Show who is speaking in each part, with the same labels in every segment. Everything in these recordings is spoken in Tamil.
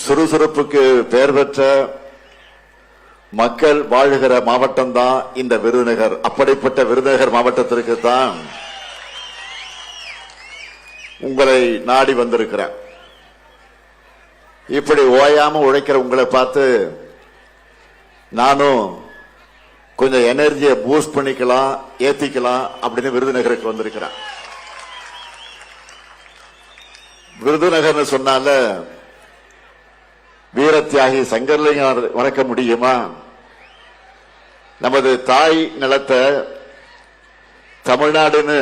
Speaker 1: சுறுசுறுப்புக்கு பெயர் பெற்ற மக்கள் வாழுகிற மாவட்டம் தான் இந்த விருதுநகர். அப்படிப்பட்ட விருதுநகர் மாவட்டத்திற்கு தான் உங்களை நாடி வந்திருக்கிறேன். இப்படி ஓயாம உழைக்கிற உங்களை பார்த்து நானும் கொஞ்சம் எனர்ஜியை பூஸ்ட் பண்ணிக்கலாம், ஏத்திக்கலாம் அப்படின்னு விருதுநகருக்கு வந்திருக்கிறேன். விருதுநகர்னு சொன்னால வீரத்தியாகி சங்கரலிங்கம் மறக்க முடியுமா? நமது தாய் நிலத்தை தமிழ்நாடுன்னு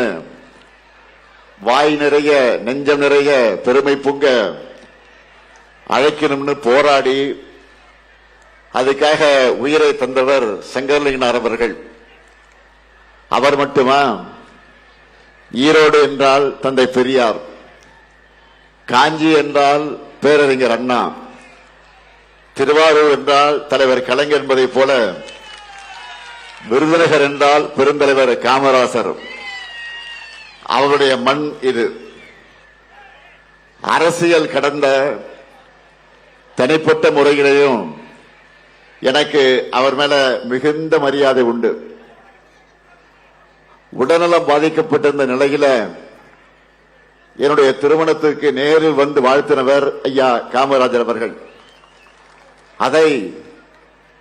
Speaker 1: வாய் நிறைய நெஞ்சம் நிறைய பெருமை பொங்க அழைக்கணும்னு போராடி அதுக்காக உயிரை தந்தவர் சங்கரலிங்கனார் அவர்கள். அவர் மட்டுமா? ஈரோடு என்றால் தந்தை பெரியார், காஞ்சி என்றால் பேரறிஞர் அண்ணா, திருவாரூர் என்றால் தலைவர் கலைஞர் என்பதை போல விருதுநகர் என்றால் பெருந்தலைவர் காமராசர். அவருடைய மண் இது. அரசியல் கடந்த தனிப்பட்ட முறையிலையும் எனக்கு அவர் மேல மிகுந்த மரியாதை உண்டு. உடல்நலம் பாதிக்கப்பட்டிருந்த நிலையில என்னுடைய திருமணத்திற்கு நேரில் வந்து வாழ்த்தினவர் ஐயா காமராஜர் அவர்கள். அதை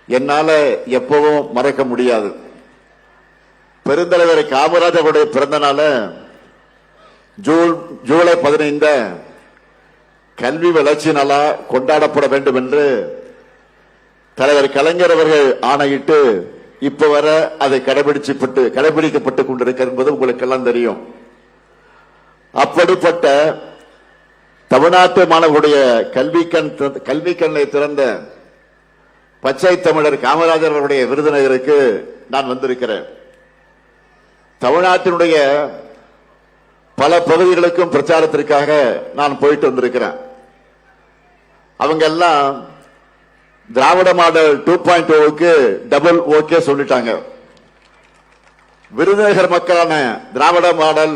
Speaker 1: என்னால எப்பவும் மறக்க முடியாது. பெருந்தலைவர் காமராஜருடைய பிறந்த நாள ஜூலை 15 கல்வி வளர்ச்சி நாளா கொண்டாடப்பட வேண்டும் என்று தலைவர் கலைஞர் அவர்கள் ஆணையிட்டு இப்ப வர அதை கடைபிடிக்கப்பட்டுக் கொண்டிருக்கிறது என்பது உங்களுக்கு எல்லாம் தெரியும். அப்படிப்பட்ட தமிழ்நாட்டு மாணவர்களுடைய கல்வி கண்ணை திறந்த பச்சை தமிழர் காமராஜர் அவருடைய விருதுநகருக்கு நான் வந்திருக்கிறேன். தமிழ்நாட்டினுடைய பல பகுதிகளுக்கும் பிரச்சாரத்திற்காக நான் போயிட்டு வந்திருக்கிறேன். அவங்க எல்லாம் திராவிட மாடல் 2.0க்கு டபுள் ஓகே சொல்லிட்டாங்க. விருதுநகர் மக்களான திராவிட மாடல்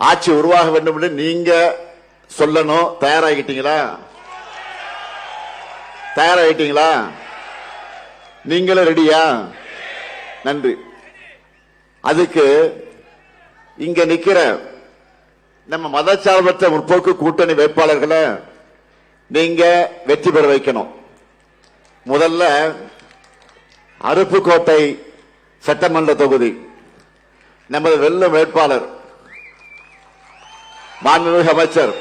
Speaker 1: ஆட்சி உருவாக வேண்டும் என்று நீங்க சொல்லணும். தயாராகிட்டீங்களா? நீங்களும் ரெடியா? நன்றி. அதுக்கு இங்க நிக்கிற நம்ம மதச்சார்பற்ற முற்போக்கு கூட்டணி வேட்பாளர்களை நீங்க வெற்றி பெற வைக்கணும். முதல்ல அருப்புக்கோட்டை சட்டமன்ற தொகுதி நமது வெல்லும் வேட்பாளர் மாண்புமிகு அமைச்சர்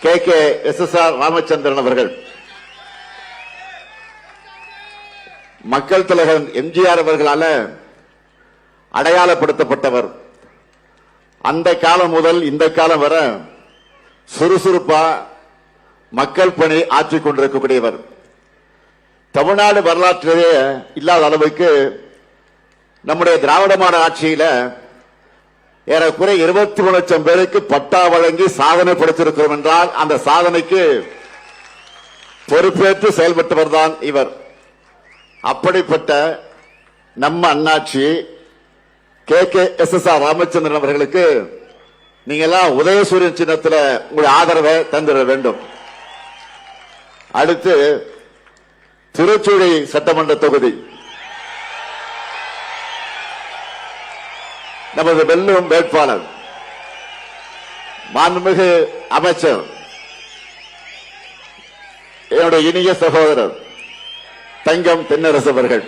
Speaker 1: KKSSR ராமச்சந்திரன் அவர்கள். மக்கள் தலைவர் எம்ஜிஆர் அவர்களால அடையாளப்படுத்தப்பட்டவர். அந்த காலம் முதல் இந்த காலம் வரை சுறுசுறுப்பா மக்கள் பணி ஆற்றிக் கொண்டிருக்கக்கூடியவர். தமிழ்நாடு வரலாற்றிலே இல்லாத அளவுக்கு நம்முடைய திராவிட மாடல் ஆட்சியில ஏறக்குறை 23 லட்சம் பேருக்கு பட்டா வழங்கி சாதனை படைத்திருக்கிறோம் என்றால் அந்த சாதனைக்கு பொறுப்பேற்று செயல்பட்டவர் தான் இவர். அப்படிப்பட்ட நம்ம அண்ணாச்சி KKSSR ராமச்சந்திரன் அவர்களுக்கு நீங்க எல்லாம் உதயசூரியன் சின்னத்தில் உங்களுடைய ஆதரவை தந்திட வேண்டும். அடுத்து திருச்சுழி சட்டமன்ற தொகுதி நமது வெல்லும் வேட்பாளர் மாண்புமிகு அமைச்சர் என்னுடைய இனிய சகோதரர் தங்கம் தென்னரசு அவர்கள்.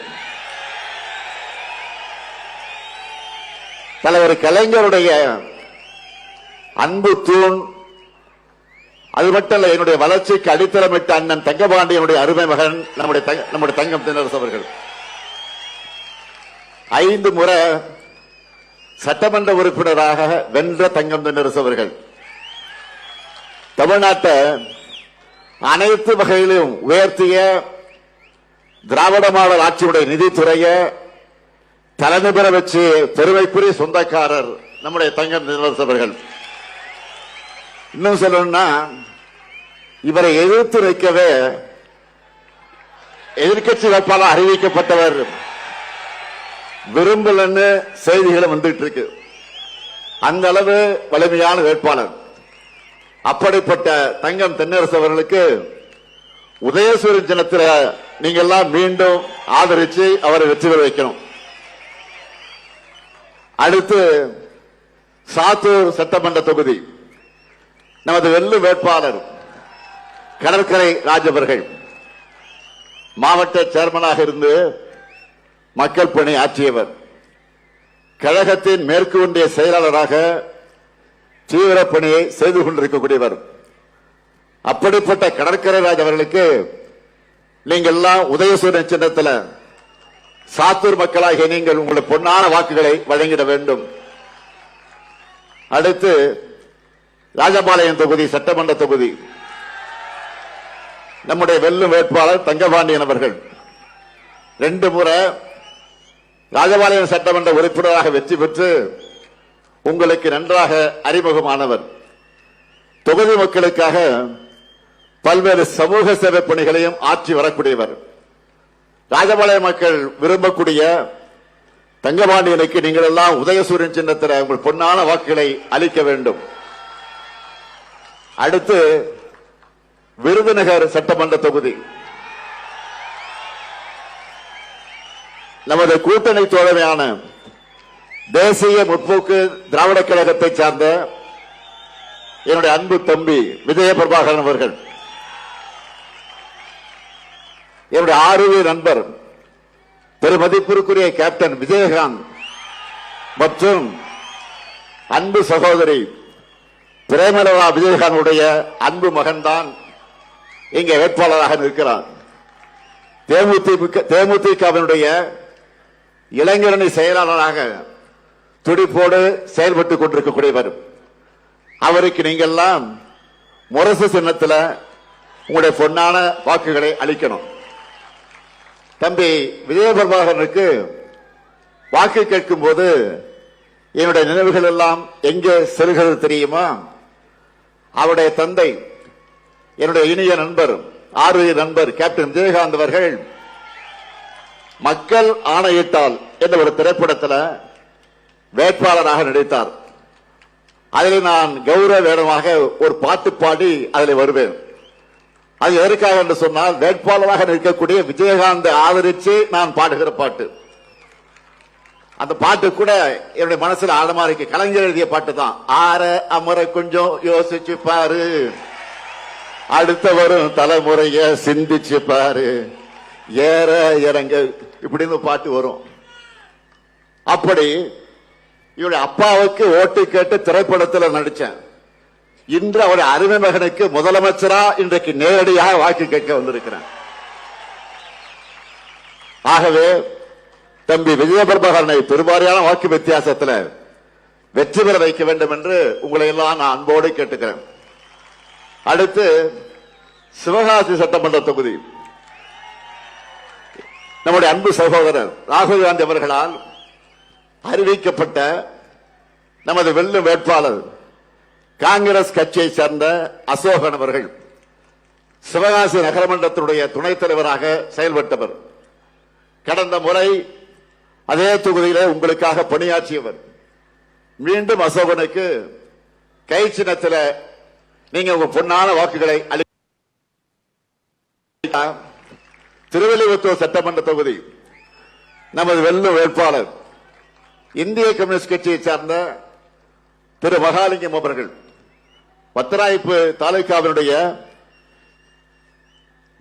Speaker 1: தலைவர் கலைஞருடைய அன்பு தூண். அது மட்டுமல்ல, என்னுடைய வளர்ச்சிக்கு அடித்தளமிட்ட அண்ணன் தங்கபாண்டியனுடைய அருமை மகன் நம்முடைய தங்கம் தென்னரசு அவர்கள். 5 முறை சட்டமன்ற உறுப்பினராக வென்ற தங்கம் தென்னரசு அவர்கள் தமிழ்நாட்டை அனைத்து வகையிலும் உயர்த்திய திராவிட மாடல் ஆட்சியுடைய நிதித்துறையை தலைமை பெற வச்சு பெருமைக்குரிய சொந்தக்காரர் நம்முடைய தங்கம் தென்னரசு அவர்கள். இன்னும் சொல்லணும்னா இவரை எதிர்த்து வைக்கவே எதிர்கட்சி வேட்பாளர் அறிவிக்கப்பட்டவர் விரும்பலன்னு செய்திகளும் வந்துட்டு இருக்கு. அந்த அளவு வலிமையான வேட்பாளர். அப்படிப்பட்ட தங்கம் தென்னரசு அவர்களுக்கு உதயசூரியன் சின்னத்தில் நீங்க எல்லாம் மீண்டும் ஆதரிச்சு அவரை வெற்றி பெற வைக்கணும். அடுத்து சாத்தூர் சட்டமன்ற தொகுதி நமது வெல்லும் வேட்பாளர் கடற்கரை ராஜ் அவர்கள் மாவட்ட சேர்மனாக இருந்து மக்கள் பணி ஆற்றியவர். கழகத்தின் மேற்கு ஒன்றிய செயலாளராக தீவிர பணியை செய்து கொண்டிருக்கக்கூடியவர். அப்படிப்பட்ட கடற்கரை ராஜ் அவர்களுக்கு நீங்கள் எல்லாம் உதயசூரியன் சின்னத்தில் சாத்தூர் மக்களாகிய நீங்கள் உங்களுடைய பொன்னான வாக்குகளை வழங்கிட வேண்டும். அடுத்து ராஜபாளையம் தொகுதி சட்டமன்ற தொகுதி நம்முடைய வெல்லும் வேட்பாளர் தங்கபாண்டியன் அவர்கள் 2 முறை ராஜபாளையம் சட்டமன்ற உறுப்பினராக வெற்றி பெற்று உங்களுக்கு நன்றாக அறிமுகமானவர். தொகுதி மக்களுக்காக பல்வேறு சமூக சேவை பணிகளையும் ஆற்றி வரக்கூடியவர். ராஜபாளையம் மக்கள் விரும்பக்கூடிய தங்கபாண்டியனுக்கு நீங்கள் எல்லாம் உதயசூரியன் சின்னத்தில் உங்கள் பொன்னான வாக்குகளை அளிக்க வேண்டும். அடுத்து விருதுநகர் சட்டமன்ற தொகுதி நமது கூட்டணி தோழமையான தேசிய முற்போக்கு திராவிட கழகத்தை சார்ந்த என்னுடைய அன்பு தம்பி விஜய பிரபாகரன் அவர்கள், என்னுடைய ஆர்வ நண்பர் பெருமதிப்பிற்குரிய கேப்டன் விஜயகாந்த் மற்றும் அன்பு சகோதரி பிரேமலதா விஜயகாந்துடைய அன்பு மகன்தான் இங்கே வேட்பாளராக நிற்கிறார். தேமுதிகவினுடைய இளைஞரணி செயலாளராக துடிப்போடு செயல்பட்டுக் கொண்டிருக்கக்கூடியவர். அவருக்கு நீங்கள் எல்லாம் முரசு சின்னத்தில் உங்களுடைய பொன்னான வாக்குகளை அளிக்கணும். தம்பி விஜயபிரபாகரனுக்கு வாக்கு கேட்கும் போது என்னுடைய நினைவுகள் எல்லாம் எங்கே செல்கிறது தெரியுமா? அவருடைய தந்தை என்னுடைய இனிய நண்பர் ஆர்வ நண்பர் கேப்டன் விஜயகாந்த் அவர்கள் மக்கள் ஆணையிட்டால் என்ற ஒரு திரைப்படத்தில் வேட்பாளராக நடித்தார். அதில் நான் கௌரவ வேடமாக ஒரு பாட்டு பாடி அதில் வருவேன். அது எதற்காக என்று சொன்னால் வேட்பாளராக நிற்கக்கூடிய விஜயகாந்த் ஆதரித்து நான் பாடுகிற பாட்டு. அந்த பாட்டு கூட என்னுடைய மனசுல ஆழமா இருக்கு. கலைஞர் எழுதிய பாட்டு தான். ஆற அமர கொஞ்சம் யோசிச்சு பாரு, அடுத்த வரும் தலைமுறைய சிந்திச்சு பாரு, ஏற இறங்க இப்படின்னு பாட்டு வரும். அப்படி இவருடைய அப்பாவுக்கு ஓட்டு கேட்டு திரைப்படத்தில் நடிச்சேன். இன்று அவருடைய அருமை மகனுக்கு முதலமைச்சரா இன்றைக்கு நேரடியாக வாக்கு கேட்க வந்திருக்கிறேன். ஆகவே தம்பி விஜயபிரபாகரனை பெருவாரியான வாக்கு வித்தியாசத்தில் வெற்றி பெற வைக்க வேண்டும் என்று உங்களை எல்லாம் நான் அன்போடு கேட்டுக்கிறேன். அடுத்து சிவகாசி சட்டமன்ற தொகுதி நம்முடைய அன்பு சகோதரர் ராகுல் காந்தி அவர்களால் அறிவிக்கப்பட்ட நமது வெல்லும் வேட்பாளர் காங்கிரஸ் கட்சியை சேர்ந்த அசோகன் அவர்கள் சிவகாசி நகரமன்றத்தினுடைய துணைத் தலைவராக செயல்பட்டவர். கடந்த முறை அதே தொகுதியில் உங்களுக்காக பணியாற்றியவர். மீண்டும் அசோகனுக்கு கை சின்னத்தில் நீங்க உங்க பொன்னான வாக்குகளை திருவள்ளுவர் சட்டமன்ற தொகுதி நமது வெல்லும் வேட்பாளர் இந்திய கம்யூனிஸ்ட் கட்சியை சார்ந்த திரு மகாலிங்கம் அவர்கள் பத்தராய்ப்பு தாலுகாவினுடைய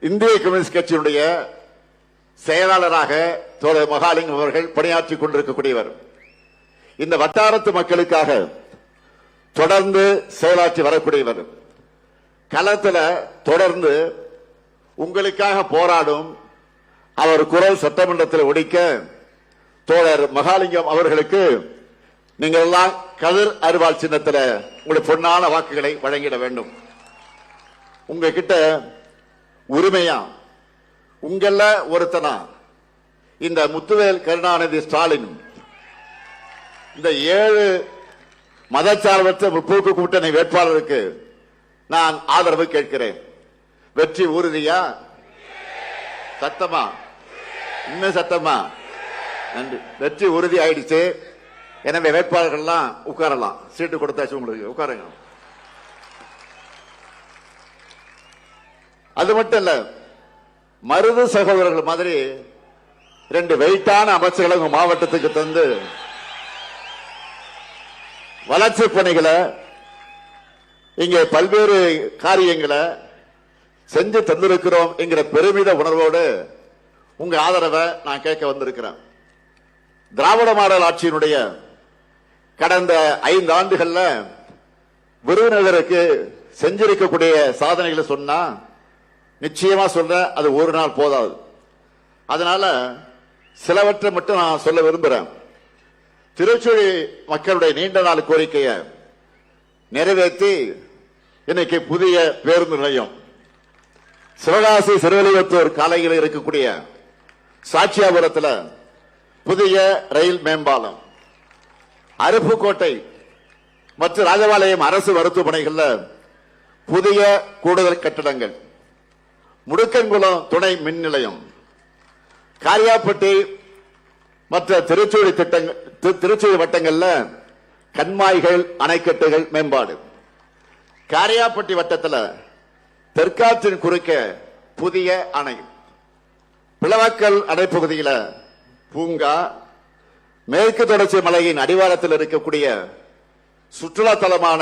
Speaker 1: இந்திய கம்யூனிஸ்ட் கட்சியினுடைய செயலாளராக தோழர் மகாலிங்கம் அவர்கள் பணியாற்றிக் கொண்டிருக்கக்கூடியவர். இந்த வட்டாரத்து மக்களுக்காக தொடர்ந்து செயலாற்றி வரக்கூடியவர். களத்தில் தொடர்ந்து உங்களுக்காக போராடும் அவர் குரல் சட்டமன்றத்தில் ஒடிக்க தோழர் மகாலிங்கம் அவர்களுக்கு நீங்கள் எல்லாம் கதிர் அருவாள் சின்னத்தில் உங்களுடைய பொன்னான வாக்குகளை வழங்கிட வேண்டும். உங்ககிட்ட உரிமையா உங்கள ஒருத்தனா இந்த முத்துவேல் கருணாநிதி ஸ்டாலின் இந்த 7 மதச்சார்பற்ற முற்போக்கு கூட்டணி வேட்பாளருக்கு நான் ஆதரவு கேட்கிறேன். வெற்றி உறுதியா? சத்தமா? இன்னும் சத்தமா? நன்றி. வெற்றி உறுதி ஆயிடுச்சு. எனவே வேட்பாளர்கள்லாம் உட்காரலாம். சீட்டு கொடுத்தாச்சு உங்களுக்கு, உட்காருங்க. அது மட்டும் இல்ல, மருது சகோதரர்கள் மாதிரி 2 வெயிட்டான அமைச்சர்களை உங்க மாவட்டத்துக்கு தந்து வளர்ச்சி பணிகளை இங்கே பல்வேறு காரியங்களை செஞ்சு தந்திருக்கிறோம் என்கிற பெருமித உணர்வோடு உங்க ஆதரவை நான் கேட்க வந்திருக்கிறேன். திராவிட மாடல் ஆட்சியினுடைய கடந்த 5 ஆண்டுகள்ல விருதுநகருக்கு செஞ்சிருக்கக்கூடிய சாதனைகளை சொன்னா நிச்சயமா சொல்ற அது ஒரு நாள் போதாது. அதனால சிலவற்றை மட்டும் நான் சொல்ல விரும்புறேன். திருச்சுழி மக்களுடைய நீண்ட நாள் கோரிக்கையை நிறைவேற்றி இன்னைக்கு புதிய பேருந்து நிலையம், சிவகாசி சிறுவலிபுத்தூர் காலையில் இருக்கக்கூடிய சாட்சியாபுரத்தில் புதிய ரயில் மேம்பாலம், அருப்புக்கோட்டை மற்றும் ராஜபாளையம் அரசு மருத்துவமனைகள்ல புதிய கூடுதல் கட்டடங்கள், முடுக்கன்குளம் துணை மின் நிலையம், காரியாப்பட்டி மற்ற திருச்சூழி வட்டங்கள்ல கண்மாய்கள் அணைக்கட்டுகள் மேம்பாடு, காரியாப்பட்டி வட்டத்தில் தெற்காற்றின் குறுக்க புதிய அணை, பிளவாக்கல் அணைப்பகுதியில் பூங்கா, மேற்கு தொடர்ச்சி மலையின் அடிவாரத்தில் இருக்கக்கூடிய சுற்றுலா தலமான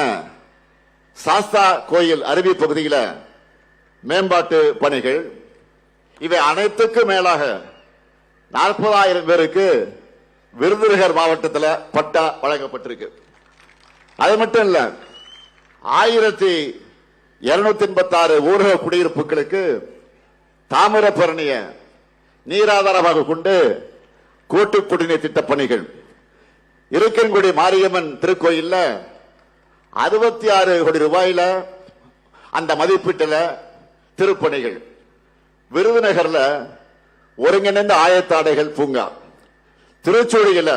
Speaker 1: சாஸ்தா கோயில் அருவி பகுதியில் மேம்பாட்டு பணிகள், இவை அனைத்துக்கும் மேலாக 40,000 பேருக்கு விருதுநகர் மாவட்டத்தில் பட்டா வழங்கப்பட்டிருக்கு. அது மட்டும் இல்ல, 1286 ஊரக குடியிருப்புகளுக்கு தாமிரபரணிய நீராதாரமாக கொண்டு கூட்டு குடிநீர் திட்ட பணிகள், இருக்கன்குடி மாரியம்மன் திருக்கோயில்ல 66 கோடி ரூபாயில அந்த மதிப்பீட்டில் திருப்பணிகள், விருதுநகர்ல ஒருங்கிணைந்த ஆயத்தாடைகள் பூங்கா, திருச்சூழியில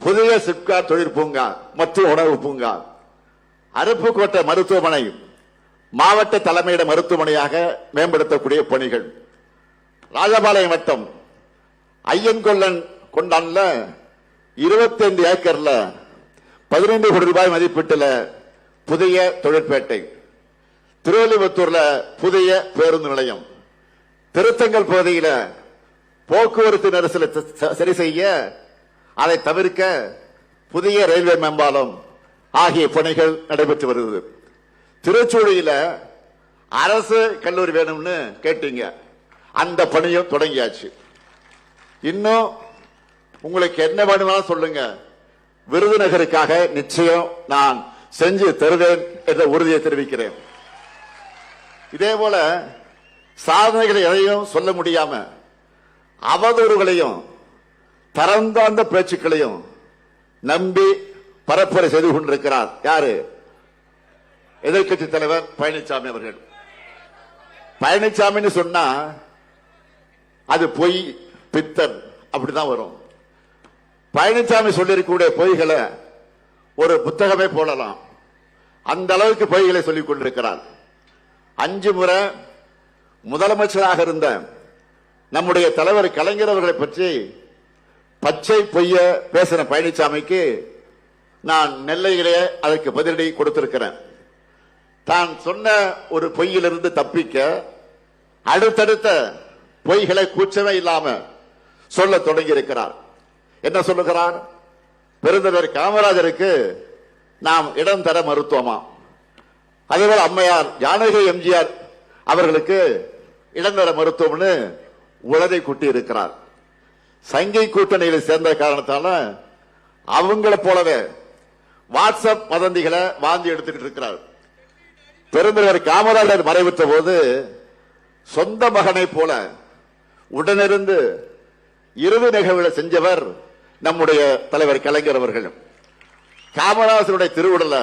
Speaker 1: புதிய சிப்காட் தொழிற்பூங்கா மற்றும் உணவு பூங்கா, அருப்புக்கோட்டை மருத்துவமனை மாவட்ட தலைமையிட மருத்துவமனையாக மேம்படுத்தக்கூடிய பணிகள், ராஜபாளையம் வட்டம் ஐயன்கொல்லன் கொண்டான்ல 25 ஏக்கர்ல 15 கோடி ரூபாய் மதிப்பீட்டில் புதிய தொழிற்பேட்டை, திருவள்ளிபுத்தூர்ல புதிய பேருந்து நிலையம், திருத்தங்கல் பகுதியில் போக்குவரத்து நெரிசலை சரி செய்ய அதை தவிர்க்க புதிய ரயில்வே மேம்பாலம் ஆகிய பணிகள் நடைபெற்று வருகிறது. திருச்சூழியில அரசு கல்லூரி வேணும்னு கேட்டீங்க, அந்த பணியும் தொடங்கியாச்சு. இன்னும் உங்களுக்கு என்ன வேணும்னாலும் சொல்லுங்க, விருதுநகருக்காக நிச்சயம் நான் செஞ்சு தருவேன் என்ற உறுதியை தெரிவிக்கிறேன். இதே போல சாதனைகளை எதையும் சொல்ல முடியாம அவதூறுகளையும் தரந்தாழ்ந்த பேச்சுக்களையும் நம்பி பரப்புரை செய்து கொண்டிருக்கிறார் யாரு? எதிர்கட்சி தலைவர் பழனிசாமி அவர்கள். பழனிசாமின்னு சொன்னா அது பொய், பித்தன் அப்படிதான் வரும். பழனிசாமி சொல்லிருக்கக்கூடிய பொய்களை ஒரு புத்தகமே போடலாம், அந்த அளவுக்கு பொய்களை சொல்லிக் கொண்டிருக்கிறார். 5 முறை முதலமைச்சராக இருந்த நம்முடைய தலைவர் கலைஞர் அவர்களை பற்றி பச்சை பொய்ய பேசின பழனிசாமிக்கு நான் நெல்லையிலே அதற்கு பதிலடி கொடுத்திருக்கிறேன். தான் சொன்ன ஒரு பொய்யிலிருந்து தப்பிக்க அடுத்தடுத்த பொய்களை கூச்சமே இல்லாம சொல்ல தொடங்கி இருக்கிறார். என்ன சொல்லுகிறார்? பெருந்தலைவர் காமராஜருக்கு நாம் இடம் தர மறுத்தோமா, அதேபோல அம்மையார் ஜானகி எம்ஜிஆர் அவர்களுக்கு இடம் தர மறுத்தோம்னு உளதை கூட்டி இருக்கிறார். சங்கை கூட்டணியில் சேர்ந்த காரணத்தால அவங்களை போலவே வாட்ஸ்அப் வதந்திகளை வாந்தி எடுத்துக்கிட்டு இருக்கிறார். பெருந்தலைவர் காமராஜர் மறைவுற்ற போது சொந்த மகனை போல உடனிருந்து இறுதி நிகழ்வுகளை செஞ்சவர் நம்முடைய தலைவர் கலைஞர் அவர்கள். காமராஜருடைய திருவுடல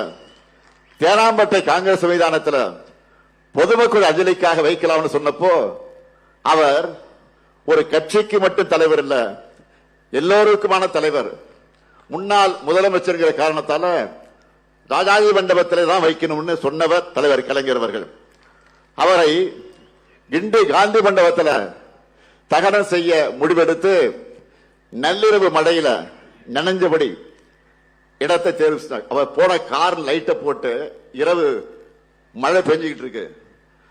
Speaker 1: தேனாம்பட்டை காங்கிரஸ் மைதானத்தில் பொதுமக்கள் அஞ்சலிக்காக வைக்கலாம்னு சொன்னப்போ அவர் ஒரு கட்சிக்கு மட்டும் தலைவர் இல்ல, எல்லோருக்குமான தலைவர், முன்னாள் முதலமைச்சர் காரணத்தால ராஜாஜி மண்டபத்தில் தான் வைக்கணும்னு சொன்னவர் தலைவர் கலைஞர் அவர்கள். அவரை கிண்டி காந்தி மண்டபத்தில் தகனம் செய்ய முடிவெடுத்து நள்ளிரவு மழையில நனைஞ்சபடி இடத்தை தேர்வு. அவர் போன கார் லைட்டை போட்டு இரவு மழை பெஞ்சுக்கிட்டு இருக்கு,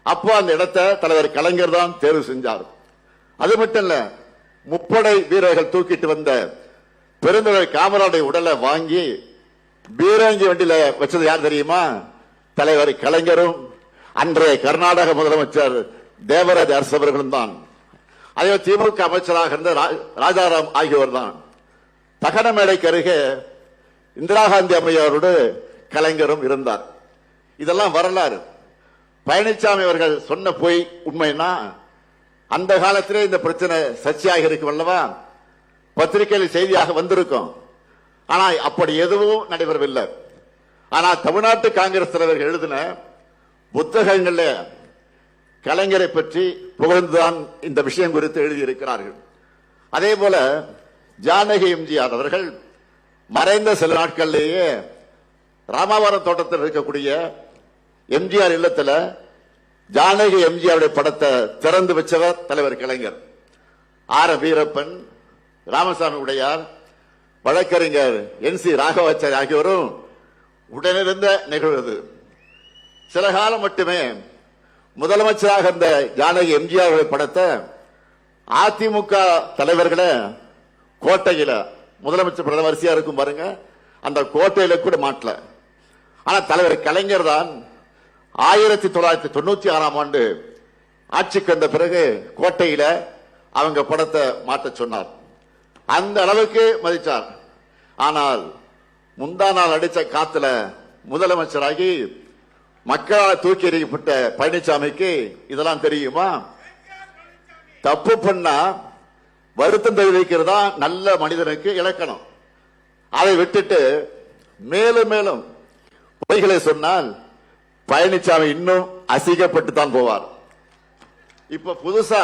Speaker 1: அப்போ அந்த இடத்தை தலைவர் கலைஞர் தான் தேர்வு செஞ்சார். அது மட்டும் இல்ல, முப்படை வீரர்கள் தூக்கிட்டு வந்த பெருந்தலைவர் காமராஜுடைய உடலை வாங்கி பீரங்கி வண்டியில வச்சது யார் தெரியுமா? தலைவர் கலைஞரும் அன்றைய கர்நாடக முதலமைச்சர் தேவராஜ அரசு அவர்களும் தான். அதே திமுக அமைச்சராக இருந்த ராஜாராம் ஆகியோர் தான். தகன மேடைக்கு அருகே இந்திரா காந்தி அம்மையாரோடு கலைஞரும் இருந்தார். இதெல்லாம் வரலாறு. பழனிசாமி அவர்கள் சொன்ன போய் உண்மைன்னா அந்த காலத்திலே இந்த பிரச்சனை சர்ச்சையாக இருக்கும் அல்லவா, பத்திரிகையில் செய்தியாக வந்திருக்கும். ஆனா அப்படி எதுவும் நடைபெறவில்லை. ஆனா தமிழ்நாட்டு காங்கிரஸ் தலைவர்கள் எழுதின புத்தகங்கள்ல கலைஞரை பற்றி புகழ்ந்துதான் இந்த விஷயம் குறித்து எழுதியிருக்கிறார்கள். அதே போல ஜானகி எம்ஜிஆர் அவர்கள் மறைந்த சில நாட்களிலேயே ராமாவரம் தோட்டத்தில் இருக்கக்கூடிய எம்ஜிஆர் இல்லத்தில் ஜானகி எம்ஜிஆருடைய படத்தை திறந்து வச்சவர் தலைவர் கலைஞர். ஆர் வீரப்பன், ராமசாமி உடையார், வழக்கறிஞர் NC ராகவாச்சாரி ஆகியோரும் உடனிருந்த நிகழ்வு. சில காலம் மட்டுமே முதலமைச்சராக இருந்த ஜானகி எம்ஜிஆர் படத்தை அதிமுக தலைவர்களை கோட்டையில, முதலமைச்சர் பிரதமர் வரிசையா இருக்கும் பாருங்க, அந்த கோட்டையில கூட மாட்டல. ஆனா தலைவர் கலைஞர் தான் 1996ஆம் ஆண்டு ஆட்சிக்கு வந்த பிறகு கோட்டையில அவங்க படத்தை மாற்ற சொன்னார். அந்த அளவுக்கு மதிச்சார். ஆனால் முந்தா நாள் அடிச்ச காத்துல முதலமைச்சராகி மக்களால் தூக்கி எறியப்பட்ட பழனிசாமிக்கு இதெல்லாம் தெரியுமா? தப்பு பண்ணா வருத்தம் தெரிவிக்கிறதா நல்ல மனிதனுக்கு இலக்கணம். அதை விட்டுட்டு மேலும் மேலும் பொய்களை சொன்னால் பழனிசாமி இன்னும் அசிங்கப்பட்டு தான் போவார். இப்ப புதுசா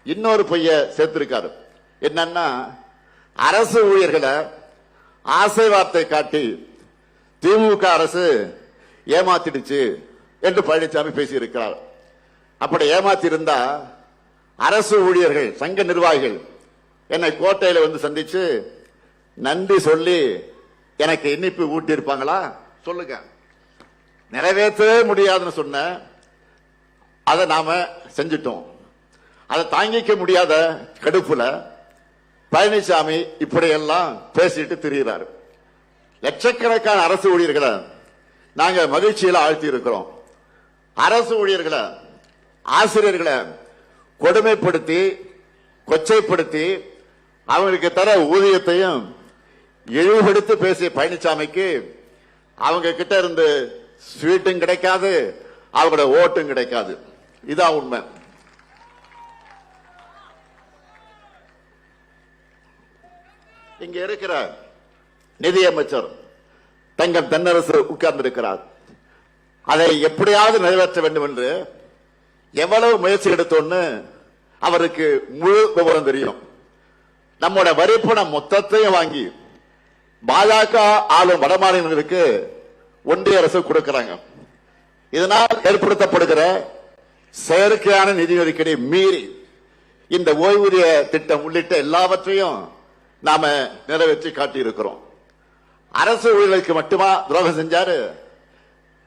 Speaker 1: இன்னொரு பொய்ய சேர்த்திருக்காரு. என்னன்னா, அரசு ஊழியர்களை ஆசை வார்த்தை காட்டி திமுக அரசு ஏமாத்திடுச்சு என்று பழனிசாமி பேசியிருக்கிறார். அப்படி ஏமாத்தி இருந்தா அரசு ஊழியர்கள் சங்க நிர்வாகிகள் என்னை கோட்டையில வந்து சந்திச்சு நன்றி சொல்லி எனக்கு இனிப்பு ஊட்டி இருப்பாங்களா? சொல்லுங்க. நிறைவேற்றவே முடியாதுன்னு சொன்ன அதை நாம செஞ்சிட்டோம். அதை தாங்கிக்க முடியாத கடுப்புல பழனிசாமி இப்படியெல்லாம் பேசிட்டு திரிகிறார். லட்சக்கணக்கான அரசு ஊழியர்களை நாங்க மகிழ்ச்சியில ஆழ்த்தி இருக்கிறோம். அரசு ஊழியர்களை, ஆசிரியர்களை கொடுமைப்படுத்தி கொச்சைப்படுத்தி அவங்களுக்கு தர ஊதியத்தையும் இழிவுபடுத்தி பேசிய பழனிசாமிக்கு அவங்க கிட்ட இருந்து ஸ்வீட்டும் கிடைக்காது, அவங்களோட ஓட்டும் கிடைக்காது. இதான் உண்மை. இங்க இருக்கிற நிதியமைச்சர் தங்கம் தென்னரசு உட்கார்ந்து இருக்கிறார். அதை எப்படியாவது நிறைவேற்ற வேண்டும் என்று எவ்வளவு முயற்சி எடுத்தோன்னு அவருக்கு முழு விவரம் தெரியும். நம்மோட வரிப்பணம் மொத்தத்தையும் வாங்கி பாஜக ஆளும் வடமாநிலங்களுக்கு ஒன்றிய அரசு கொடுக்கிறாங்க. இதனால் ஏற்படுத்தப்படுகிற செயற்கையான நிதி நெருக்கடி மீறி இந்த ஓய்வூதிய திட்டம் உள்ளிட்ட எல்லாவற்றையும் நாம நிறைவேற்றி காட்டியிருக்கிறோம். அரசு ஊழியர்களுக்கு மட்டுமா துரோகம் செஞ்சாரு?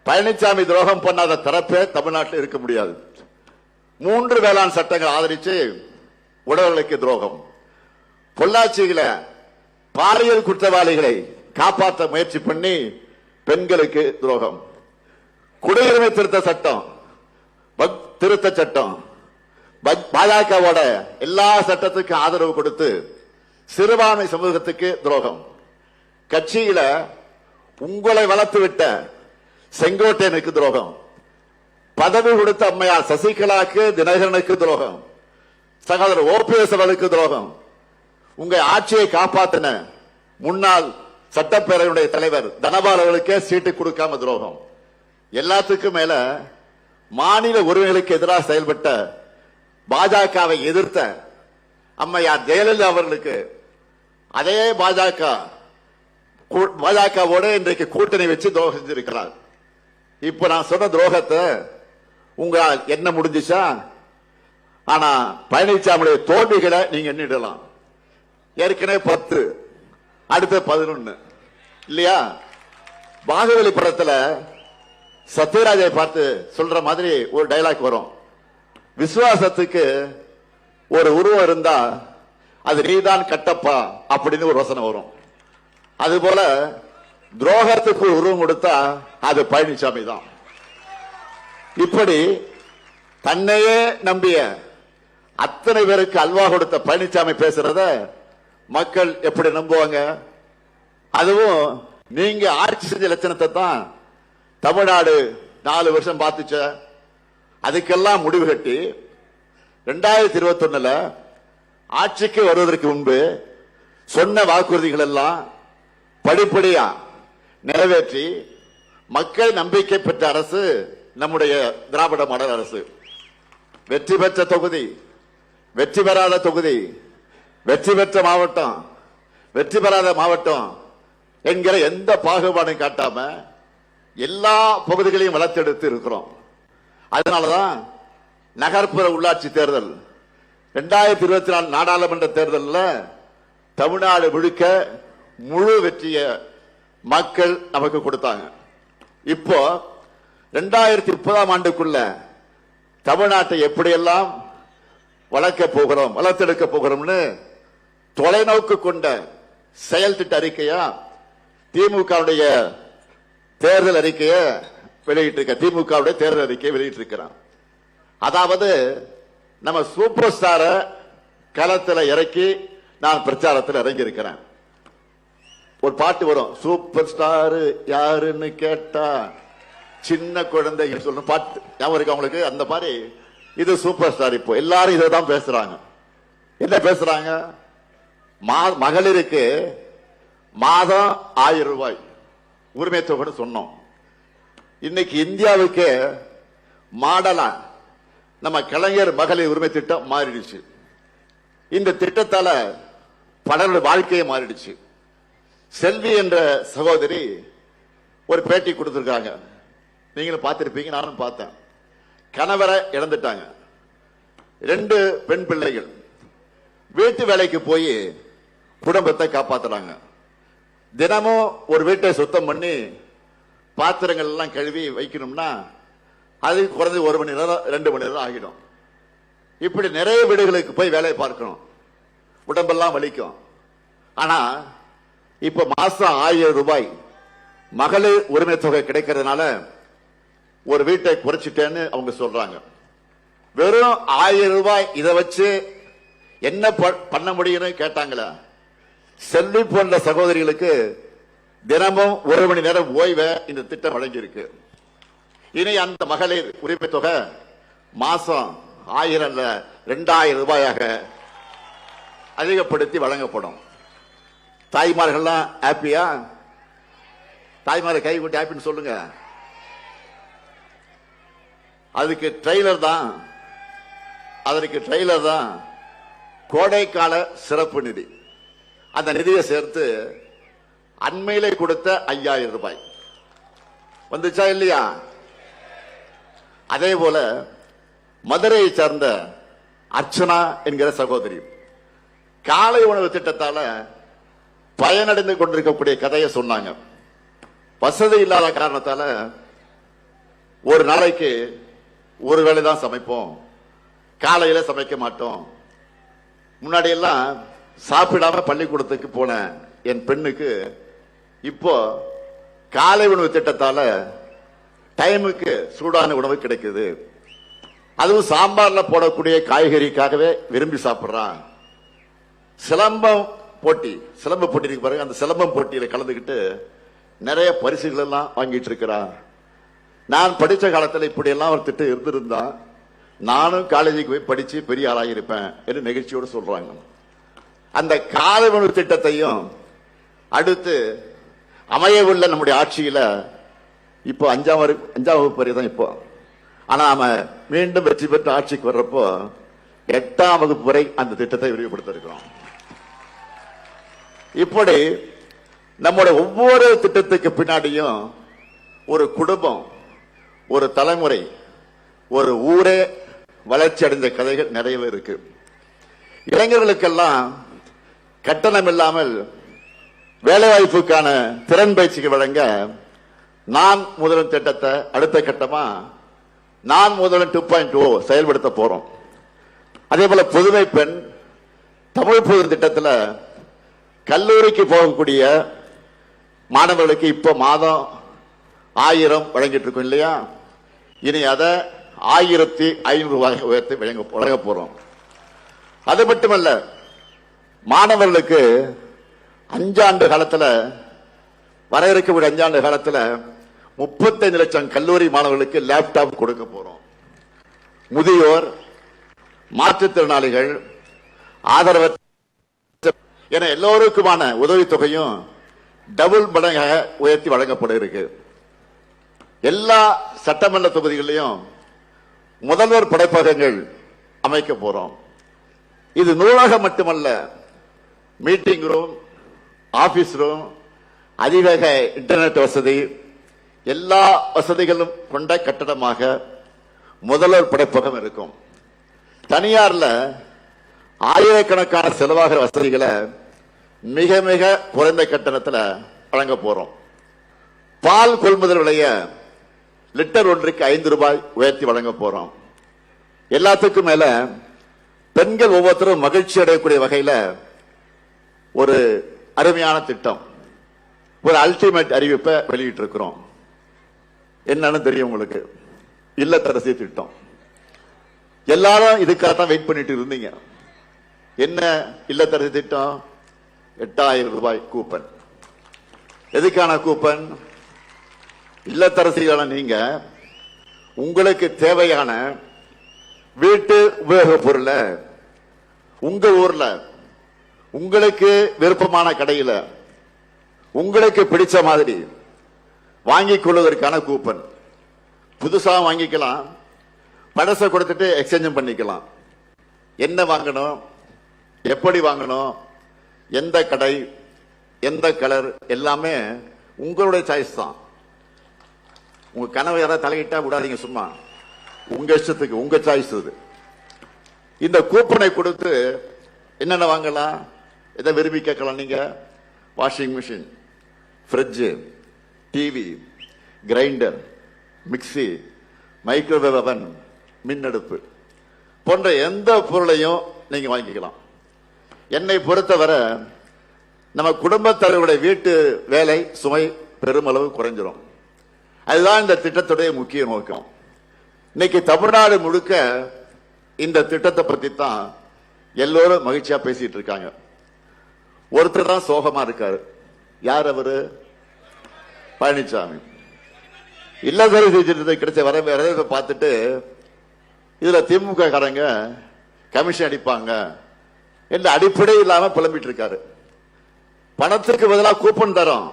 Speaker 1: பழனிசாமி துரோகம் பண்ணாத தரப்பே தமிழ்நாட்டில் இருக்க முடியாது. 3 வேளாண் சட்டங்கள் ஆதரிச்சு உழவர்களுக்கு துரோகம், பொள்ளாச்சியில பாலியல் குற்றவாளிகளை காப்பாற்ற முயற்சி பண்ணி பெண்களுக்கு துரோகம், குடியுரிமை திருத்த சட்டம், திருத்த சட்டம், பாஜகவோட எல்லா சட்டத்துக்கும் ஆதரவு கொடுத்து சிறுபான்மை சமூகத்துக்கு துரோகம், கட்சியில உங்களை வளர்த்து விட்ட செங்கோட்டையனுக்கு துரோகம், பதவி கொடுத்த அம்மையார் சசிகலாக்கு தினகரனுக்கு துரோகம், சகோதரர் OPS அவர்களுக்கு துரோகம், உங்க ஆட்சியை காப்பாத்தின முன்னாள் சட்டப்பேரவையுடைய தலைவர் தனபால் அவர்களுக்கே சீட்டு கொடுக்காம துரோகம். எல்லாத்துக்கும் மேல மாநில உரிமைகளுக்கு எதிராக செயல்பட்ட பாஜகவை எதிர்த்த அம்மையார் ஜெயலலிதா அவர்களுக்கு அதே பாஜகவோட இன்றைக்கு கூட்டணி வச்சு துரோகம் செஞ்சிருக்கிறார். இப்ப நான் சொன்ன துரோகத்தை உங்களால் என்ன முடிஞ்சிச்சா? ஆனா பழனிசாமியுடைய தோல்விகளை நீங்க எண்ணிடலாம். ஏற்கனவே 10, அடுத்த 11 இல்லையா? பாகுபலி படத்துல சத்யராஜை பார்த்து சொல்ற மாதிரி ஒரு டைலாக் வரும். விசுவாசத்துக்கு ஒரு உருவம் இருந்தா அது நீதான் கட்டப்பா அப்படின்னு ஒரு வசனம் வரும். அதுபோல துரோகத்துக்கு ஒரு உருவம் கொடுத்தா அது பழனிசாமி தான். இப்படி தன்னையே நம்பிய அத்தனை பேருக்கு அல்வா கொடுத்த பழனிசாமி பேசுறத மக்கள் எப்படி நம்புவாங்க? அதுவும் நீங்க ஆட்சி செஞ்ச லட்சணத்தை தான் தமிழ்நாடு 4 வருஷம் பார்த்துச்ச. அதுக்கெல்லாம் முடிவு கட்டி 2021 ஆட்சிக்கு வருவதற்கு முன்பு சொன்ன வாக்குறுதிகள் எல்லாம் படிப்படியா நிறைவேற்றி மக்கள் நம்பிக்கை பெற்ற அரசு நம்முடைய திராவிட மாடல் அரசு. வெற்றி பெற்ற தொகுதி, வெற்றி பெறாத தொகுதி, வெற்றி பெற்ற மாவட்டம், வெற்றி பெறாத மாவட்டம் என்கிற எந்த பாகுபாடும் காட்டாம எல்லா பகுதிகளையும் வளர்த்தெடுத்து இருக்கிறோம். அதனாலதான் நகர்ப்புற உள்ளாட்சி தேர்தல் 2024 நாடாளுமன்ற தேர்தலில் தமிழ்நாடு முழுக்க முழு வெற்றிய மக்கள் நமக்கு கொடுத்தாங்க. இப்போ 2030 ஆண்டுக்குள்ள தமிழ்நாட்டை எப்படியெல்லாம் வளர்க்க போகிறோம், வளர்த்தெடுக்க போகிறோம்னு தொலைநோக்கு கொண்ட செயல் திட்ட அறிக்கையா திமுகவுடைய தேர்தல் அறிக்கையை வெளியிட்டிருக்க. திமுகவுடைய தேர்தல் அறிக்கையை வெளியிட்டிருக்கிறான். அதாவது நம்ம சூப்பர் ஸ்டார களத்தில் இறக்கி நான் பிரச்சாரத்தில் இறங்கி இருக்கிறேன். ஒரு பாட்டு வரும், சூப்பர் ஸ்டார் யாருன்னு கேட்டா சின்ன குழந்தை சொல்லணும் பாட்டு ஞாபகம் இருக்கு அவங்களுக்கு? அந்த மாதிரி இது சூப்பர் ஸ்டார். இப்போ எல்லாரும் இதை தான் பேசுறாங்க. என்ன பேசுறாங்க? மகளிருக்கு மாதம் 1000 ரூபாய் உரிமை தொகை சொன்னோம். இன்னைக்கு இந்தியாவுக்கு மாடலா நம்ம கலைஞர் மகளிர் உரிமை திட்டம் மாறிடுச்சு. இந்த திட்டத்தால பலருடைய வாழ்க்கையை மாறிடுச்சு. செல்வி என்ற சகோதரி ஒரு பேட்டி கொடுத்திருக்காங்க, நீங்களும் பார்த்திருப்பீங்க, நானும் பார்த்தேன். கணவரை இழந்துட்டாங்க, 2 பெண் பிள்ளைகள், வீட்டு வேலைக்கு போய் குடும்பத்தை காப்பாத்துறாங்க. தினமும் ஒரு வீட்டை சுத்தம் பண்ணி பாத்திரங்கள் எல்லாம் கழுவி வைக்கணும்னா அது குறைஞ்சு 1 மணி நேரம் 2 மணி நேரம் ஆகிடும். இப்படி நிறைய வீடுகளுக்கு போய் வேலையை பார்க்கணும், உடம்பெல்லாம் வலிக்கும். ஆனா இப்ப மாசம் 1000 ரூபாய் மகளிர் உரிமை தொகை கிடைக்கிறதுனால ஒரு வீட்டை குறைச்சிட்டேன்னு அவங்க சொல்றாங்க. வெறும் 1000 ரூபாய் இதை வச்சு என்ன பண்ண முடியும்னு கேட்டாங்களா? செல்வி போன்ற சகோதரிகளுக்கு தினமும் 1 மணி நேரம் ஓய்வை இந்த திட்டம் வழங்கியிருக்கு. இனி அந்த மகளிர் உரிமை தொகை மாசம் 1000 அல்ல 2000 ரூபாயாக அதிகப்படுத்தி வழங்கப்படும். தாய்மார்கள்லாம் ஹாப்பியா? தாய்மாரை கை கூட்டி ஹாப்பின்னு சொல்லுங்க. அதுக்கு ட்ரெய்லர் தான் கோடைக்கால சிறப்பு நிதி. அந்த நிதியை சேர்த்து அண்மையிலே கொடுத்த 5000 ரூபாய் வந்துச்சா இல்லையா? அதே போல மதுரையை சார்ந்த அர்ச்சனா என்கிற சகோதரி காலை உணவு திட்டத்தால பயனடைந்து கொண்டிருக்கக்கூடிய கதையை சொன்னாங்க. வசதி இல்லாத காரணத்தால ஒரு நாளைக்கு ஒரு வேளை தான் சமைப்போம், காலையில சமைக்க மாட்டோம். முன்னாடி எல்லாம் சாப்பிடாம பள்ளிக்கூடத்துக்கு போன என் பெண்ணுக்கு இப்போ காலை உணவு திட்டத்தால டைமுக்கு சூடான உணவு கிடைக்குது. அதுவும் சாம்பார்ல போடக்கூடிய காய்கறிக்காகவே விரும்பி சாப்பிடுறான். சிலம்ப போட்டி இருக்கு பாருங்க, அந்த சிலம்பம் போட்டியில கலந்துக்கிட்டு நிறைய பரிசுகள் எல்லாம் வாங்கிட்டு இருக்கிறான். நான் படிச்ச காலத்தில் இப்படி எல்லாம் ஒரு திட்டம் இருந்திருந்தா நானும் காலேஜுக்கு போய் படிச்சு பெரிய ஆளாகிருப்பேன் என்று நெகிழ்ச்சியோடு சொல்றாங்க. அந்த காலை உணவு திட்டத்தையும் அடுத்து அமைய உள்ள நம்முடைய ஆட்சியில இப்போ 5ஆம் வகுப்பு வரை தான் இப்போ. ஆனா நாம மீண்டும் வெற்றி பெற்ற ஆட்சிக்கு வர்றப்போ 8ஆம் வகுப்பு வரை அந்த திட்டத்தை விரிவுபடுத்த இருக்கிறோம். இப்படி நம்முடைய ஒவ்வொரு திட்டத்துக்கு பின்னாடியும் ஒரு குடும்பம், ஒரு தலைமுறை, ஒரு ஊரே வளர்ச்சி அடைந்த கதைகள் நிறையவே இருக்கு. இளைஞர்களுக்கெல்லாம் கட்டணம் இல்லாமல் வேலைவாய்ப்புக்கான திறன் பயிற்சிக்கு வழங்க நான் முதல்வன் திட்டத்தை அடுத்த கட்டமா நான் முதல்வன் 2.0 செயல்படுத்த போறோம். அதே போல புதுமை பெண் தமிழ் புது திட்டத்தில் கல்லூரிக்கு போகக்கூடிய மாணவர்களுக்கு இப்ப மாதம் 1000 வழங்கிட்டு இருக்கோம் இல்லையா? இனி அதை 1500 ரூபாய் உயர்த்தி வழங்க போறோம். அது மட்டுமல்ல, மாணவர்களுக்கு 5 ஆண்டு காலத்தில் வர இருக்கக்கூடிய 5 ஆண்டு காலத்தில் 35 லட்சம் கல்லூரி மாணவர்களுக்கு லேப்டாப் கொடுக்க போறோம். முதியோர், மாற்றுத்திறனாளிகள், ஆதரவற்ற என எல்லோருக்குமான உதவித்தொகையும் டபுள் மடங்காக உயர்த்தி வழங்கப்பட இருக்கு. எல்லா சட்டமன்ற தொகுதிகளிலும் முதல்வர் படைப்பகங்கள் அமைக்க போறோம். இது நூலகம் மட்டுமல்ல, மீட்டிங் ரூம், ஆபீஸ் ரூம், அதிவேக இன்டர்நெட் வசதி, எல்லா வசதிகளும் கொண்ட கட்டடமாக முதல்வர் படைப்பகம் இருக்கும். தனியார்ல ஆயிரக்கணக்கான செலவாகிற வசதிகளை மிக மிக குறைந்த கட்டணத்தில் வழங்க போறோம். பால் கொள்முதல் விலைய லிட்டர் ஒன்றுக்கு 5 ரூபாய் உயர்த்தி வழங்க போறோம். எல்லாத்துக்கும் மேல பெண்கள் ஒவ்வொருத்தரும் மகிழ்ச்சி அடையக்கூடிய வகையில ஒரு அருமையான திட்டம், ஒரு அல்டிமேட் அறிவிப்பை வெளியிட்டு இருக்கிறோம். என்னன்னு தெரியும் உங்களுக்கு? இல்லத்தரசி திட்டம். எல்லாரும் இதுக்காகத்தான் வெயிட் பண்ணிட்டு இருந்தீங்க. என்ன இல்லத்தரசி திட்டம்? 8000 ரூபாய் கூப்பன். எதுக்கான கூப்பன்? இல்லத்தரசிகளான நீங்க உங்களுக்கு தேவையான வீட்டு உபயோக பொருளை உங்க ஊர்ல உங்களுக்கு விருப்பமான கடையில உங்களுக்கு பிடிச்ச மாதிரி வாங்கிக் கொள்வதற்கான கூப்பன். புதுசா வாங்கிக்கலாம், பழச கொடுத்துட்டு எக்ஸ்சேஞ்ச் பண்ணிக்கலாம். என்ன வாங்கணும், எப்படி வாங்கணும், எந்த கடை, எந்த கலர், எல்லாமே உங்களுடைய சாய்ஸ் தான். உங்க கனவு யாராவது தலையிட்டா விடாதீங்க, சும்மா உங்க இஷ்டத்துக்கு, உங்க சாய்ஸ் இது. இந்த கூப்பனை கொடுத்து என்னென்ன வாங்கலாம், எதை விரும்பி கேட்கலாம் நீங்க? Washing machine, fridge, TV, grinder, mixie, microwave oven, மின்னடுப்பு போன்ற எந்த பொருளையும் நீங்க வாங்கிக்கலாம். என்னை பொறுத்தவரை நம்ம குடும்பத் தலைவருடைய வீட்டு வேலை சுமை பெருமளவு குறைஞ்சிரும். அதுதான் இந்த திட்டத்துடைய முக்கிய நோக்கம். இன்னைக்கு தமிழ்நாடு முழுக்க இந்த திட்டத்தை பத்தி தான் எல்லோரும் மகிழ்ச்சியா பேசிட்டு இருக்காங்க. ஒருத்தர் தான் சோகமா இருக்காரு. யார் அவரு? பழனிசாமி. இல்லத்தரசி திட்டத்தை கிடைச்ச வரவேற்பை பார்த்துட்டு இதுல திமுக காரங்க கமிஷன் அடிப்பாங்க என்ற அடிப்படை இல்லாம புலம்பிட்டு இருக்காரு. பணத்துக்கு பதிலாக கூப்பன் தரோம்,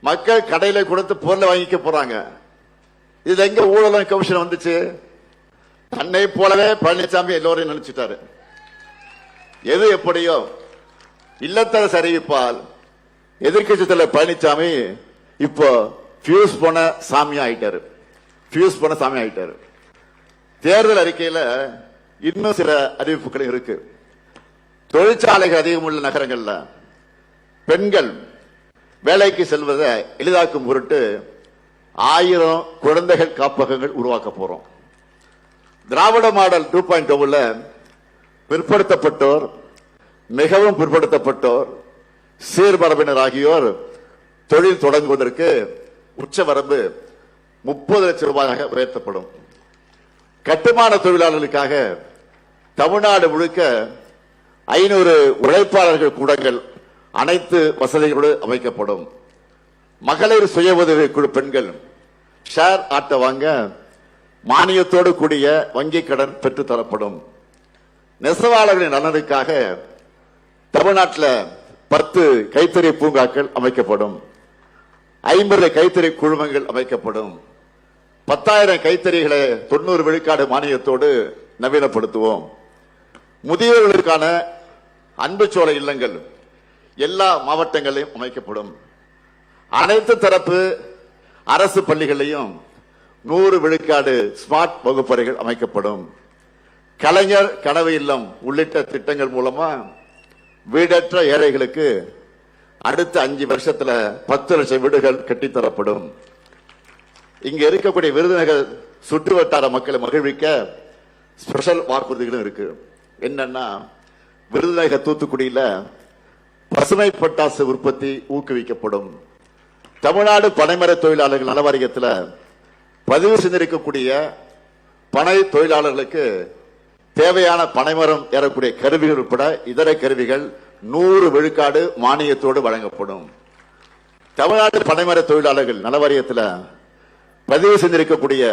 Speaker 1: மக்கள் கடையில கொடுத்து பொருளை வாங்கிக்க போறாங்க. இதுல எங்க ஊழலும் கமிஷன் வந்துச்சு? தன்னை போலவே பழனிசாமி எல்லோரையும் நினைச்சிட்டாரு. எது எப்படியோ இல்லத்தரசு அறிவிப்பால் எதிர்கட்சி தலைவர் பழனிசாமி இப்போ பியூஸ் போன சாமி ஆயிட்டாரு. பியூஸ் போன சாமி ஆயிட்டாரு. தேர்தல் அறிக்கையில இன்னும் சில அறிவிப்புகள் இருக்கு. தொழிற்சாலைகள் அதிகம் உள்ள நகரங்கள்ல பெண்கள் வேலைக்கு செல்வதை எளிதாக்கும் பொருட்டு 1000 குழந்தைகள் காப்பகங்கள் உருவாக்க போறோம். திராவிட மாடல் 2.0ல பிற்படுத்தப்பட்டோர், மிகவும் பிற்படுத்தப்பட்டோர், சீர்மரபினர் ஆகியோர் தொழில் தொடங்குவதற்கு உச்சவரம்பு 30 லட்சம் ரூபாயாக உயர்த்தப்படும். கட்டுமான தொழிலாளர்களுக்காக தமிழ்நாடு முழுக்க 500 உழைப்பாளர்கள் கூடங்கள் அனைத்து வசதிகளோடு அமைக்கப்படும். மகளிர் சுய உதவி குழு பெண்கள் ஷேர் ஆட்டை வாங்க மானியத்தோடு கூடிய வங்கி கடன் பெற்றுத் தரப்படும். நெசவாளர்களின் நலனுக்காக தமிழ்நாட்டில் 10 கைத்தறி பூங்காக்கள் அமைக்கப்படும். 50 கைத்தறி குழுமங்கள் அமைக்கப்படும். 10,000 கைத்தறிகளை 90 விழுக்காடு மானியத்தோடு நவீனப்படுத்துவோம். முதியோர்களுக்கான அன்புச்சோலை இல்லங்கள் எல்லா மாவட்டங்களிலும் அமைக்கப்படும். அனைத்து தரப்பு அரசு பள்ளிகளையும் 100 விழுக்காடு ஸ்மார்ட் வகுப்பறைகள் அமைக்கப்படும். கலைஞர் கனவு இல்லம் உள்ளிட்ட திட்டங்கள் மூலமா வீடற்ற ஏழைகளுக்கு அடுத்த 5 வருஷத்துல 10 லட்சம் வீடுகள் கட்டித்தரப்படும். இங்க இருக்கக்கூடிய விருதுநகர் சுற்று வட்டார மக்களை மகிழ்விக்க ஸ்பெஷல் வாக்குறுதிகளும் இருக்கு. என்னன்னா, விருதுநகர் தூத்துக்குடியில பசுமை பட்டாசு உற்பத்தி ஊக்குவிக்கப்படும். தமிழ்நாடு பனைமர தொழிலாளர்கள் நல வாரியத்தில் பதிவு செய்திருக்கக்கூடிய பனை தொழிலாளர்களுக்கு தேவையான பனைமரம் ஏறக்கூடிய கருவிகள் உட்பட இதர கருவிகள் 100 விழுக்காடு மானியத்தோடு வழங்கப்படும். தமிழ்நாடு பனைமர தொழிலாளர்கள் நல வாரியத்தில் பதிவு செய்திருக்கக்கூடிய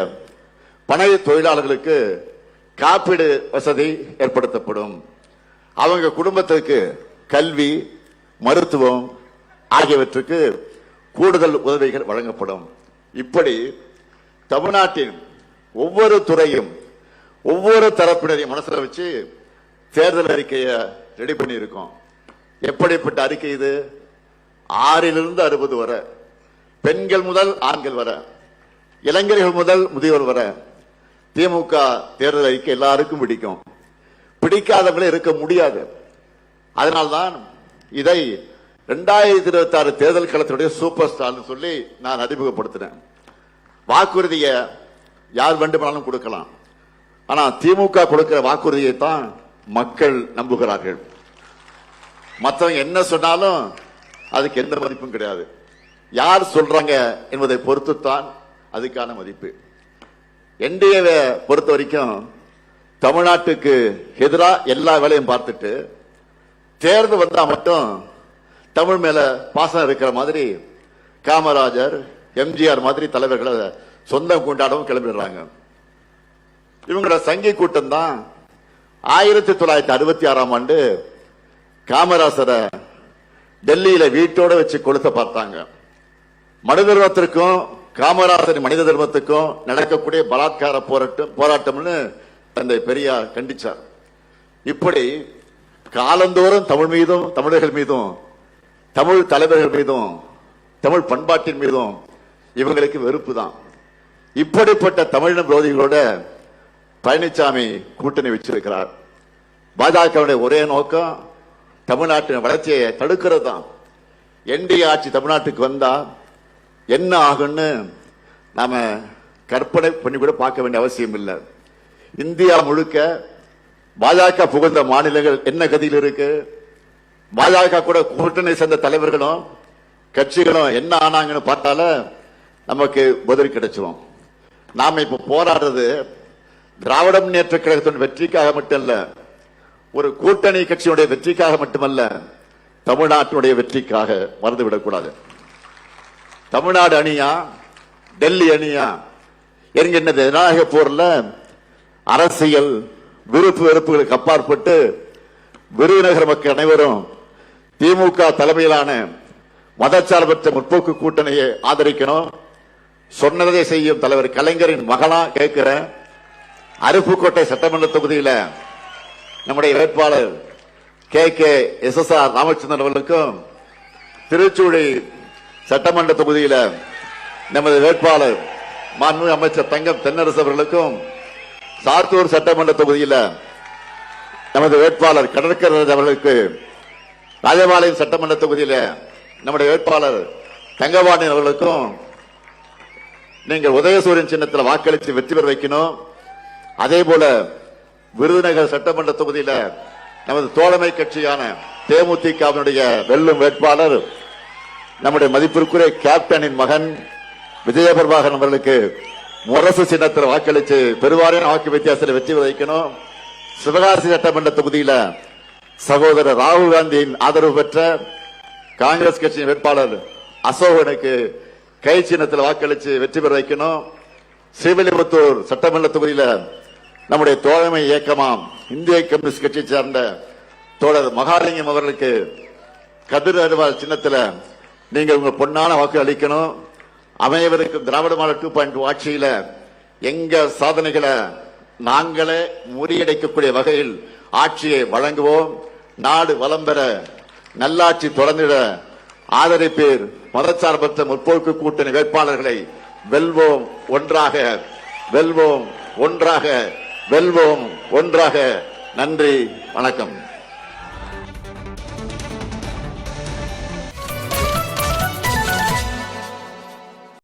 Speaker 1: பனை தொழிலாளர்களுக்கு காப்பீடு வசதி ஏற்படுத்தப்படும். அவங்க குடும்பத்திற்கு கல்வி, மருத்துவம் ஆகியவற்றுக்கு கூடுதல் உதவிகள் வழங்கப்படும். இப்படி தமிழ்நாட்டின் ஒவ்வொரு துறையும் ஒவ்வொரு தரப்பினரையும் மனசுல வச்சு தேர்தல் அறிக்கையை ரெடி பண்ணி இருக்கோம். எப்படிப்பட்ட அறிக்கை இது? 6லிருந்து 60 வரை, பெண்கள் முதல் ஆண்கள் வரை, இளைஞர்கள் முதல் முதியோர் வரை. திமுக தேர்தல் அறிக்கை எல்லாருக்கும் பிடிக்கும், பிடிக்காதவங்களே இருக்க முடியாது. அதனால்தான் இதை 2026 தேர்தல் களத்தினுடைய சூப்பர் ஸ்டார் சொல்லி நான் அறிமுகப்படுத்தினேன். வாக்குறுதியை யார் வேண்டுமானாலும் கொடுக்கலாம், ஆனா திமுக கொடுக்கிற வாக்குறுதியை தான் மக்கள் நம்புகிறார்கள். மற்றவங்க என்ன சொன்னாலும் அதுக்கு எந்த மதிப்பும் கிடையாது. யார் சொல்றாங்க என்பதை பொறுத்துத்தான் அதுக்கான மதிப்பு. என்டிஏவை பொறுத்த வரைக்கும் தமிழ்நாட்டுக்கு எதிராக எல்லா வேலையும் பார்த்துட்டு தேர்தல் வந்தா மட்டும் தமிழ் மேல பாசம் இருக்கிற மாதிரி காமராஜர், எம்ஜிஆர் மாதிரி தலைவர்களை சொந்தம் கொண்டாடவும் கிளம்பிடுறாங்க. இவங்களோட சங்கி கூட்டம் தான் 1966ஆம் ஆண்டு காமராசரை டெல்லியில வீட்டோட வச்சு கொளுத்த பார்த்தாங்க. மனித தர்மத்திற்கும் காமராசர் மனித தர்மத்துக்கும் நடக்கக்கூடிய பலாத்கார போராட்டம்னு தந்தை பெரியார் கண்டிச்சார். இப்படி காலந்தோறும் தமிழ் மீதும், தமிழர்கள் மீதும், தமிழ் தலைவர்கள் மீதும், தமிழ் பண்பாட்டின் மீதும் இவங்களுக்கு வெறுப்பு தான். இப்படிப்பட்ட தமிழின விரோதிகளோட பழனிசாமி கூட்டணி வச்சிருக்கிறார். பாஜகவுடைய ஒரே நோக்கம் தமிழ்நாட்டின் வளர்ச்சியை தடுக்கிறது தான். என்டிஏ ஆட்சி தமிழ்நாட்டுக்கு வந்தா என்ன ஆகும்னு நாம கற்பனை பண்ணி கூட பார்க்க வேண்டிய அவசியம் இல்லை. இந்தியா முழுக்க பாஜக புகுந்த மாநிலங்கள் என்ன கதியில் இருக்கு, பாஜக கூட கூட்டணி சேர்ந்த தலைவர்களும் கட்சிகளும் என்ன ஆனாங்கன்னு பார்த்தால நமக்கு பதில் கிடைச்சிடும். நாம இப்ப போராடுறது திராவிட முன்னேற்ற கழகத்தின் வெற்றிக்காக மட்டுமல்ல, ஒரு கூட்டணி கட்சியுடைய வெற்றிக்காக மட்டுமல்ல, தமிழ்நாட்டினுடைய வெற்றிக்காக மறந்துவிடக்கூடாது. தமிழ்நாடு அணியா டெல்லி அணியா என்கின்ற ஜனநாயக போர்ல அரசியல் விருப்பு வெறுப்புகளுக்கு அப்பாற்பட்டு விருதுநகர் மக்கள் அனைவரும் திமுக தலைமையிலான மதச்சார்பற்ற முற்போக்கு கூட்டணியை ஆதரிக்கணும். சொன்னதை செய்யும் தலைவர் கலைஞரின் மகனா கேட்கிற அருப்புக்கோட்டை சட்டமன்ற தொகுதியில நம்முடைய வேட்பாளர் KK-SSR ராமச்சந்திரன் அவர்களுக்கும், திருச்சூழி சட்டமன்ற தொகுதியில நமது வேட்பாளர் மாண்புமிகு அமைச்சர் தங்கம் தென்னரசு அவர்களுக்கும், சாத்தூர் சட்டமன்ற தொகுதியில நமது வேட்பாளர் கடற்கரை அவர்களுக்கு, ராஜபாளையம் சட்டமன்ற தொகுதியில நம்முடைய வேட்பாளர் தங்கவாணி அவர்களுக்கும் நீங்கள் உதயசூரியன் சின்னத்தில் வாக்களித்து வெற்றி பெற வைக்கணும். அதே போல விருதுநகர் சட்டமன்ற தொகுதியில நமது தோழமை கட்சியான தேமுதிகவினுடைய வெல்லும் வேட்பாளர் நம்முடைய மதிப்பிற்குரிய கேப்டனின் மகன் விஜயபிரபாகரன் அவர்களுக்கு முரசு சின்னத்தில் வாக்களித்து பெருவாரியான வாக்கு வித்தியாசத்தில் வெற்றி வைக்கணும். சிவகாசி சட்டமன்ற தொகுதியில சகோதரர் ராகுல் காந்தியின் ஆதரவு பெற்ற காங்கிரஸ் கட்சியின் வேட்பாளர் அசோகனுக்கு கை சின்னத்தில் வாக்களித்து வெற்றி பெற வைக்கணும். ஸ்ரீவில்லிபுத்தூர் சட்டமன்ற தொகுதியில நம்முடைய தோழமை இயக்கமாம் இந்திய கம்யூனிஸ்ட் கட்சியை சார்ந்த தோழர் மகாலிங்கம் அவர்களுக்கு கதிர் அருவாள் சின்னத்தில் நீங்கள் உங்க பொன்னான வாக்கு அளிக்கணும். அமையவருக்கு திராவிட மாடல் 2.0 ஆட்சியில எங்க சாதனைகளை நாங்களே முறியடைக்கக்கூடிய வகையில் ஆட்சியை வழங்குவோம். நாடு வளம் பெற, நல்லாட்சி தொடர்ந்திட ஆதரிப்பீர். மதச்சார்பற்ற முற்போக்கு கூட்டணி வேட்பாளர்களை வெல்வோம் ஒன்றாக, வெல்வோம் ஒன்றாக, வெல்வோம் ஒன்றாக. நன்றி, வணக்கம்.